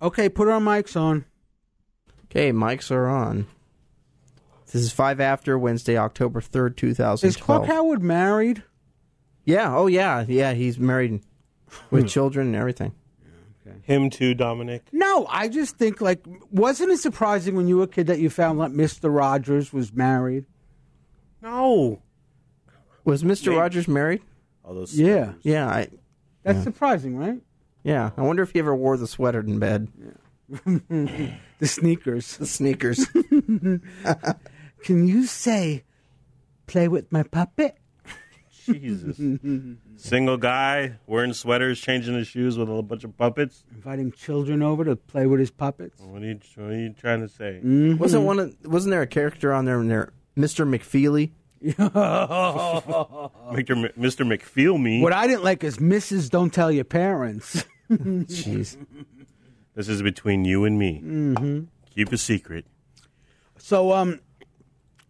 Okay, put our mics on. Okay, mics are on. This is 5 after Wednesday, October 3rd, 2012. Is Clark Howard married? Yeah, oh yeah. Yeah, he's married with children and everything. Okay. Him too, Dominic? No, I just think, like, wasn't it surprising when you were a kid that you found like Mr. Rogers was married? No. Was Mr. Rogers married? All those yeah. Yeah. That's surprising, right? Yeah. I wonder if he ever wore the sweater in bed. Yeah. The sneakers. The sneakers. Can you say, play with my puppet? Jesus. Single guy, wearing sweaters, changing his shoes with a bunch of puppets. Inviting children over to play with his puppets. What are you trying to say? Mm-hmm. Wasn't there a character on there, Mr. McFeely? Mr. McFeel me. What I didn't like is Mrs. Don't Tell Your Parents. Jeez. This is between you and me. Mm-hmm. Keep a secret. So,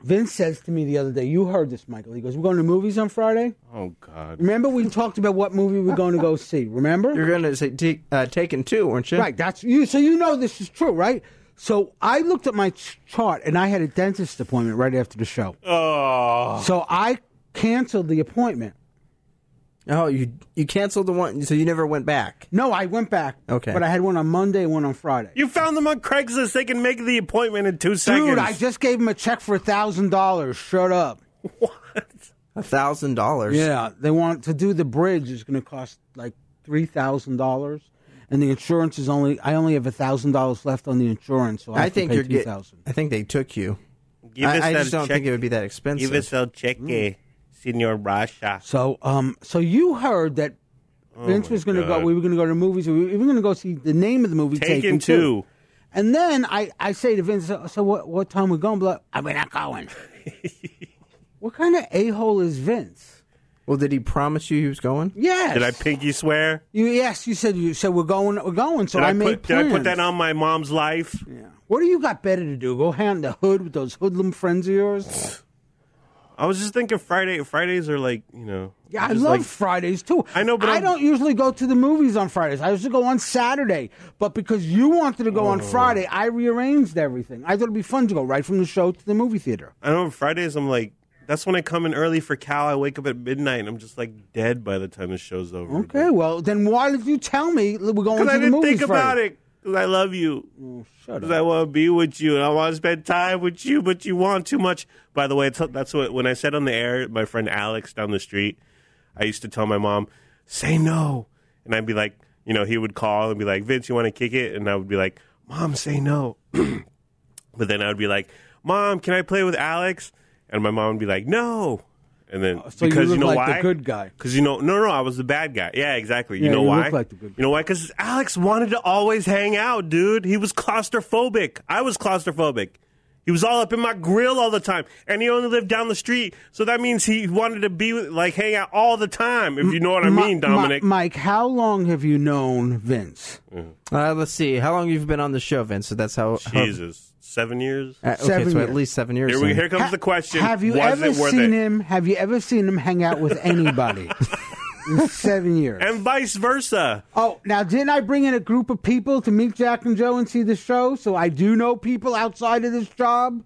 Vince says to me the other day, you heard this, Michael. He goes, we're going to movies on Friday? Oh, God. Remember we talked about what movie we're going to go see, remember? You're going to say Taken 2, weren't you? Right, that's you. So you know this is true, right? So I looked at my chart, and I had a dentist appointment right after the show. Oh. So I canceled the appointment. Oh, you canceled the one, so you never went back? No, I went back. Okay. But I had one on Monday and one on Friday. You found them on Craigslist. They can make the appointment in 2 seconds. Dude, I just gave him a check for $1,000. Shut up. What? $1,000? Yeah, they want to do the bridge is going to cost like $3,000. And the insurance is I only have $1,000 left on the insurance, so I think you're $2,000. I think they took you. I just don't think it would be that expensive. Give us el cheque, Senor Rasha. So you heard that Vince was going to go. We were going to go to movies. We were even going to go see the name of the movie, Taken 2. And then I say to Vince, "So what time we going?" We're not going. What kind of a-hole is Vince? Well, did he promise you he was going? Yes. Did I pinky swear? Yes, you said we're going. We're going. So I made plans. Did I put that on my mom's life? Yeah. What do you got better to do? Go hand the hood with those hoodlum friends of yours? I was just thinking Fridays are like, you know. Yeah, I love Fridays too. I know, but I don't usually go to the movies on Fridays. I used to go on Saturday. But because you wanted to go on Friday, I rearranged everything. I thought it'd be fun to go right from the show to the movie theater. I know Fridays I'm like, that's when I come in early for Cal. I wake up at midnight and I'm just like dead by the time the show's over. Okay, well, then why did you tell me we're going to the movies? Because I didn't think Friday? about it. Because I love you. Oh, shut up. Because I want to be with you and I want to spend time with you, but you want too much. By the way, that's what when I said on the air, my friend Alex down the street, I used to tell my mom, say no. And I'd be like, you know, he would call and be like, Vince, you want to kick it? And I would be like, Mom, say no. But then I would be like, Mom, can I play with Alex? And my mom would be like, no. And then so because you know like why? The good guy. Because no, I was the bad guy. Yeah, exactly. Yeah, you know why? Look like the good guy. You know why? Because Alex wanted to always hang out, dude. He was claustrophobic. I was claustrophobic. He was all up in my grill all the time, and he only lived down the street. So that means he wanted to be hang out all the time. If you know what I mean, Dominic. Mike, how long have you known Vince? Let's see. How long have you been on the show, Vince? So that's how. Jesus. 7 years? Okay, 7 so years. at least 7 years. Here comes the question. Have you ever seen him? Have you ever seen him hang out with anybody in 7 years? And vice versa. Oh, now didn't I bring in a group of people to meet Jack and Joe and see the show? So I do know people outside of this job.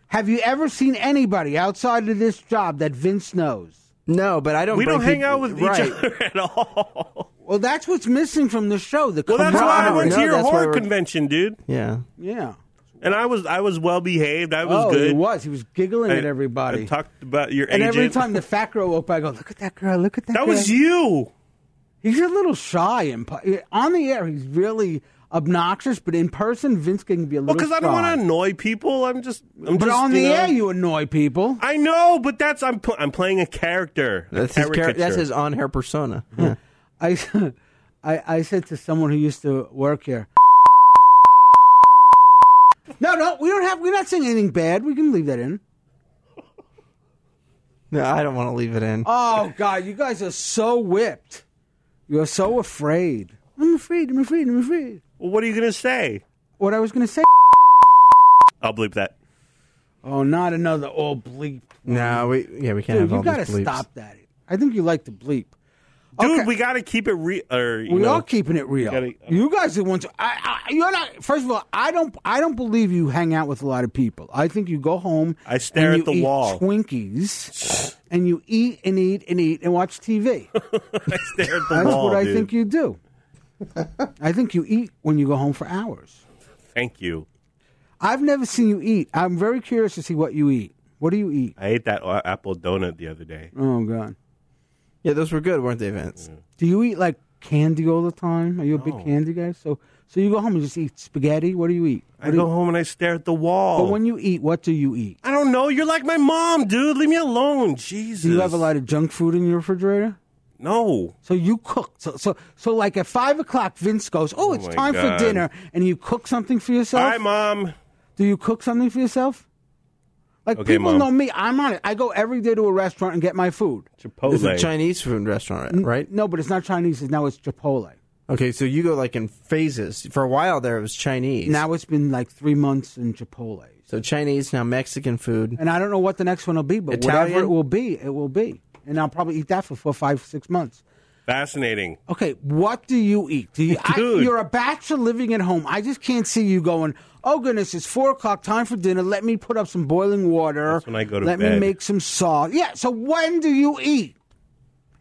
Have you ever seen anybody outside of this job that Vince knows? No, but I don't. We don't hang out with each other at all. Well, that's what's missing from the show. Well, that's why I went to your horror convention, dude. Yeah. Yeah. And I was well behaved. I was good. He was. He was giggling at everybody. I talked about your and agent. every time the fat girl woke by, I go, look at that girl, look at that girl. That was you. He's a little shy. And on the air, he's really obnoxious, but in person, Vince can be a little because I don't want to annoy people. But on the air, you annoy people. I know, but that's I'm playing a character. That's his on-air persona. Yeah. I said to someone who used to work here, No, we're not saying anything bad. We can leave that in. No, I don't want to leave it in. Oh, God, you guys are so whipped. You're so afraid. I'm afraid. Well, what are you going to say? What I was going to say? I'll bleep that. Oh, not another all bleep. No, we can't have all you got these to bleeps. stop that. I think you like to bleep. Dude, Okay. we got to keep it real. We are keeping it real. You guys are the ones. You're not. First of all, I don't believe you hang out with a lot of people. I think you go home. I stare and at the you eat wall. Twinkies, and you eat and eat and eat and watch TV. I stare at the That's wall. what I dude. think you do. I think you eat when you go home for hours. Thank you. I've never seen you eat. I'm very curious to see what you eat. What do you eat? I ate that apple donut the other day. Oh God. Yeah, those were good, weren't they, Vince? Do you eat like candy all the time? Are you a big candy guy? So you go home and just eat spaghetti? What do you eat? I go home and I stare at the wall. But when you eat, what do you eat? I don't know. You're like my mom, dude. Leave me alone. Jesus. Do you have a lot of junk food in your refrigerator? No. So you cook. So like at 5 o'clock, Vince goes, "Oh, it's my time God. for dinner," and you cook something for yourself. Hi, Mom. Do you cook something for yourself? Like Okay, people Mom. know me. I'm on it. I go every day to a restaurant and get my food. Chipotle. It's a Chinese food restaurant, right? No, but it's not Chinese. Now it's Chipotle. Okay, so you go like in phases. For a while there, it was Chinese. Now it's been like 3 months in Chipotle. So Chinese, now Mexican food. And I don't know what the next one will be, but Italian? whatever it will be. And I'll probably eat that for 4, 5, 6 months. Fascinating. Okay, what do you eat? Dude. You're a bachelor living at home. I just can't see you going, "Oh, goodness, it's 4 o'clock, time for dinner. Let me put up some boiling water. That's when I go to Let me bed. make some sauce." Yeah, so when do you eat?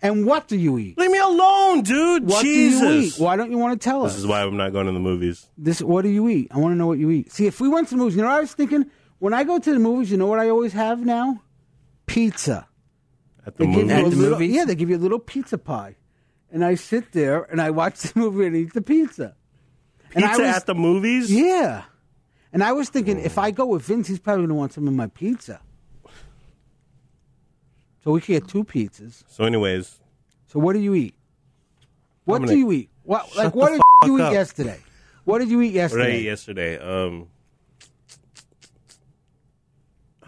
And what do you eat? Leave me alone, dude. What Jesus. do you eat? Why don't you want to tell us? This is why I'm not going to the movies. What do you eat? I want to know what you eat. See, if we went to the movies, you know what I was thinking? When I go to the movies, you know what I always have now? Pizza. At the They give movies. you a At the little, movies? yeah, they give you a little pizza pie. And I sit there and I watch the movie and eat the pizza. And Pizza I was, at the movies? Yeah. And I was thinking, if I go with Vince, he's probably going to want some of my pizza. So we could get 2 pizzas. So anyways, So what do you eat? What I'm do you eat? What Shut what the did you fuck eat up. yesterday? What did you eat what did I yesterday? eat yesterday? I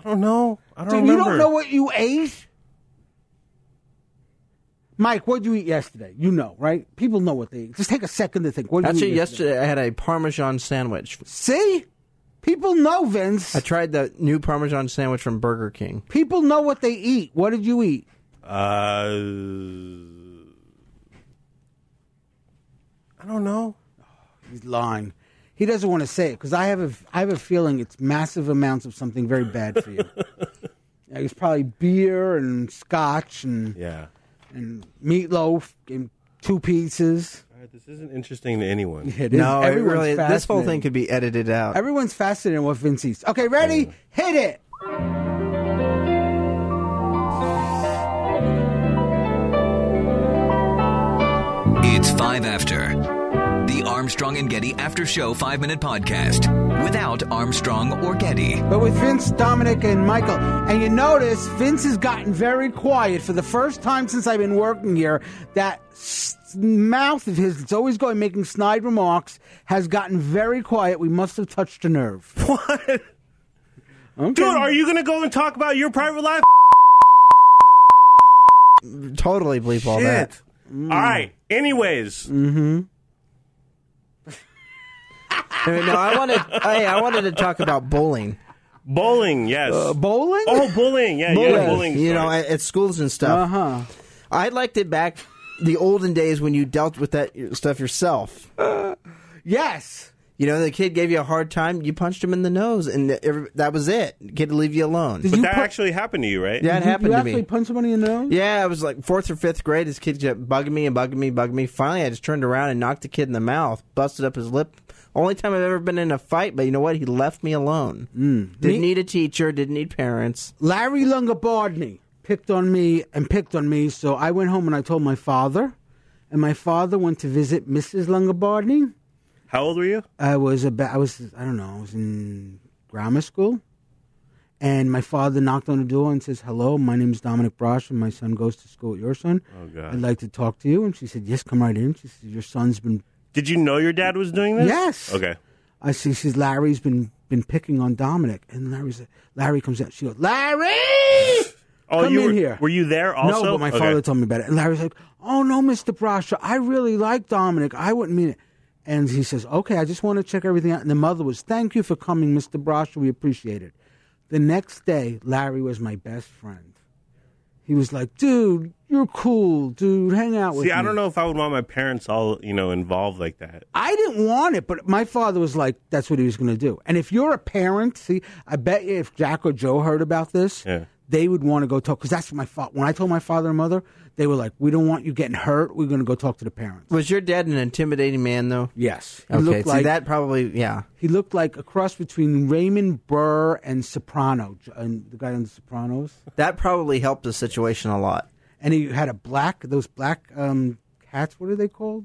don't know. I don't So remember. you don't know what you ate? Mike, what did you eat yesterday? You know, right? People know what they eat. Just take a second to think. What did you Actually, eat yesterday? yesterday I had a Parmesan sandwich. See? People know, Vince. I tried the new Parmesan sandwich from Burger King. People know what they eat. What did you eat? I don't know. He's lying. He doesn't want to say it because I have a feeling it's massive amounts of something very bad for you. Yeah, it's probably beer and scotch and Yeah. and meatloaf and 2 pizzas. All right, this isn't interesting to anyone. It is. No, it Everyone's really. This whole fascinated. thing could be edited out. Everyone's fascinated in what Vince eats. Okay, ready? Hit it. It's 5 After. The Armstrong and Getty After Show 5-minute podcast without Armstrong or Getty. But with Vince, Dominic, and Michael. And you notice Vince has gotten very quiet for the first time since I've been working here. That mouth of his that's always going making snide remarks has gotten very quiet. We must have touched a nerve. What? Okay. Dude, are you going to go and talk about your private life? Totally bleep all that. Shit. All right. Anyways. No, I wanted to talk about bowling. Bowling, yes. Bowling? Oh, bowling. Yeah, you had a bowling You story. know, at schools and stuff. Uh-huh. I liked it back the olden days when you dealt with that stuff yourself. Yes. You know, the kid gave you a hard time, you punched him in the nose, and that was it. The kid would leave you alone. But that actually happened to you, right? Yeah, it happened you to actually me. punch somebody in the nose? Yeah, I was like 4th or 5th grade. This kid kept bugging me. Finally, I just turned around and knocked the kid in the mouth, busted up his lip. Only time I've ever been in a fight, but you know what? He left me alone. Didn't need a teacher, didn't need parents. Larry Lungabardney picked on me, so I went home and I told my father, and my father went to visit Mrs. Lungabardney. How old were you? I was in grammar school, and my father knocked on the door and says, "Hello, my name is Dominic Brosh, and my son goes to school with your son. Oh, God. I'd like to talk to you." And she said, "Yes, come right in." She said, "Your son's been..." Did you know your dad was doing this? Yes. Okay. I see. She says, "Larry's been picking on Dominic," and Larry comes out. She goes, "Larry, Oh, come in here." Were you there also? No, but my father told me about it. And Larry's like, "Oh, no, Mr. Brasha, I really like Dominic. I wouldn't mean it." And he says, "Okay, I just want to check everything out." And the mother was, "Thank you for coming, Mr. Brasha. We appreciate it." The next day, Larry was my best friend. He was like, dude, you're cool, dude. Hang out with me. See, I don't know if I would want my parents all, involved like that. I didn't want it, but my father was like, that's what he was going to do. And if you're a parent, see, I bet you if Jack or Joe heard about this, they would want to go talk. Because that's what my father, when I told my father and mother, they were like, we don't want you getting hurt. We're going to go talk to the parents. Was your dad an intimidating man, though? Yes. He looked like, that probably, He looked like a cross between Raymond Burr and Soprano, and the guy on The Sopranos. That probably helped the situation a lot. And he had those black hats, what are they called?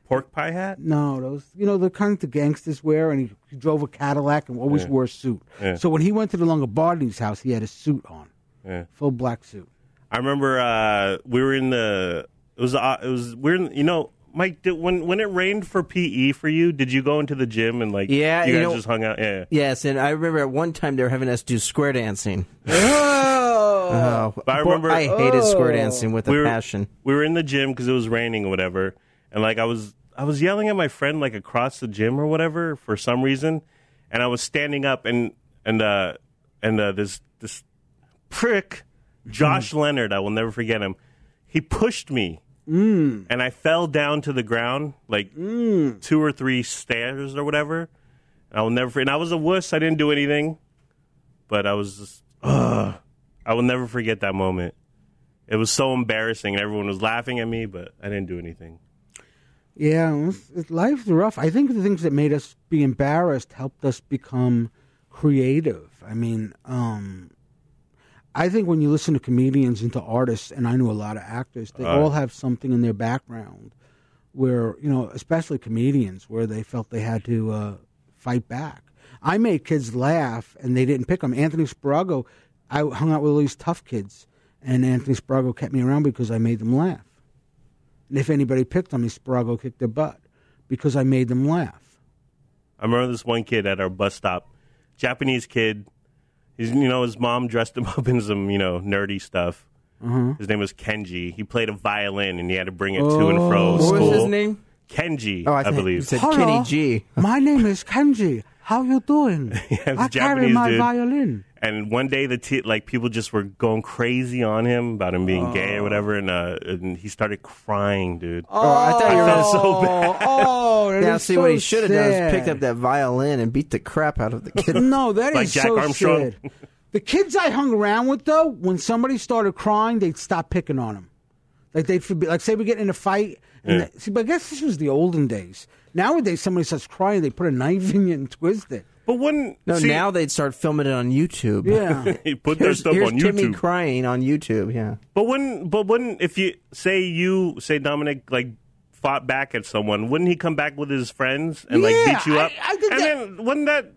Pork pie hat? No, those, the kind the gangsters wear, and he drove a Cadillac and always wore a suit. Yeah. So when he went to the Longobardi's house, he had a suit on, full black suit. I remember we were in Mike, when it rained for PE for you, did you go into the gym and you guys just hung out? Yeah. Yes, and I remember at one time they were having us do square dancing. But I remember I hated square dancing with a passion. We were in the gym because it was raining or whatever, and I was yelling at my friend across the gym or whatever for some reason, and I was standing up and this prick Josh Leonard, I will never forget him. He pushed me, and I fell down to the ground 2 or 3 stairs or whatever. And I will never. And I was a wuss. I didn't do anything, but I was just. I will never forget that moment. It was so embarrassing, and everyone was laughing at me, but I didn't do anything. Yeah, life's rough. I think the things that made us be embarrassed helped us become creative. I mean, I think when you listen to comedians and to artists, and I know a lot of actors, they all have something in their background where, especially comedians, where they felt they had to fight back. I made kids laugh, and they didn't pick them. Anthony Sparago, I hung out with all these tough kids, and Anthony Sparago kept me around because I made them laugh. And if anybody picked on me, Sparago kicked their butt because I made them laugh. I remember this one kid at our bus stop, Japanese kid. His mom dressed him up in some, nerdy stuff. His name was Kenji. He played a violin, and he had to bring it to and fro school. What was his name? Kenji, I believe. You said Kenny G. My name is Kenji. How you doing? I carry my violin. And one day, people just were going crazy on him about him being gay or whatever, and he started crying, dude. I thought you felt so bad. Now, see, what he should have done is picked up that violin and beat the crap out of the kid. No, that like is Jack so Armstrong. sad. The kids I hung around with, though, when somebody started crying, they'd stop picking on them. They'd say we get in a fight. But I guess this was the olden days. Nowadays, somebody starts crying, they put a knife in you and twist it. But now they'd start filming it on YouTube. Yeah, he put their stuff on YouTube. Timmy crying on YouTube. Yeah. But wouldn't if you say Dominic fought back at someone, wouldn't he come back with his friends and beat you up? I think then wouldn't that?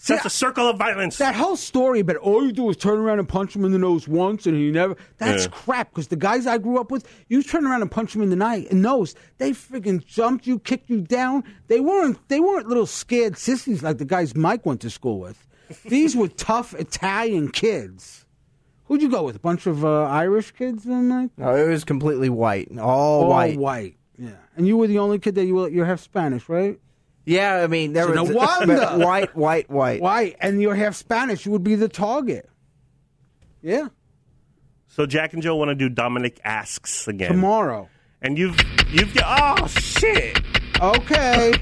That's a circle of violence. That whole story about all you do is turn around and punch him in the nose once and he never... That's crap, because the guys I grew up with, you turn around and punch them in the nose, they freaking jumped you, kicked you down. They weren't little scared sissies like the guys Mike went to school with. These were tough Italian kids. Who'd you go with? A bunch of Irish kids, Mike? No, it was completely white. All white. Yeah. And you were the only kid that you're half Spanish, right? Yeah, I mean, there was no wonder. White. White, and you're half Spanish. You would be the target. Yeah. So Jack and Joe want to do Dominic Asks again tomorrow, and you've oh shit. Okay.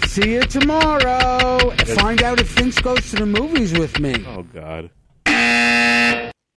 See you tomorrow. Find out if Vince goes to the movies with me. Oh God.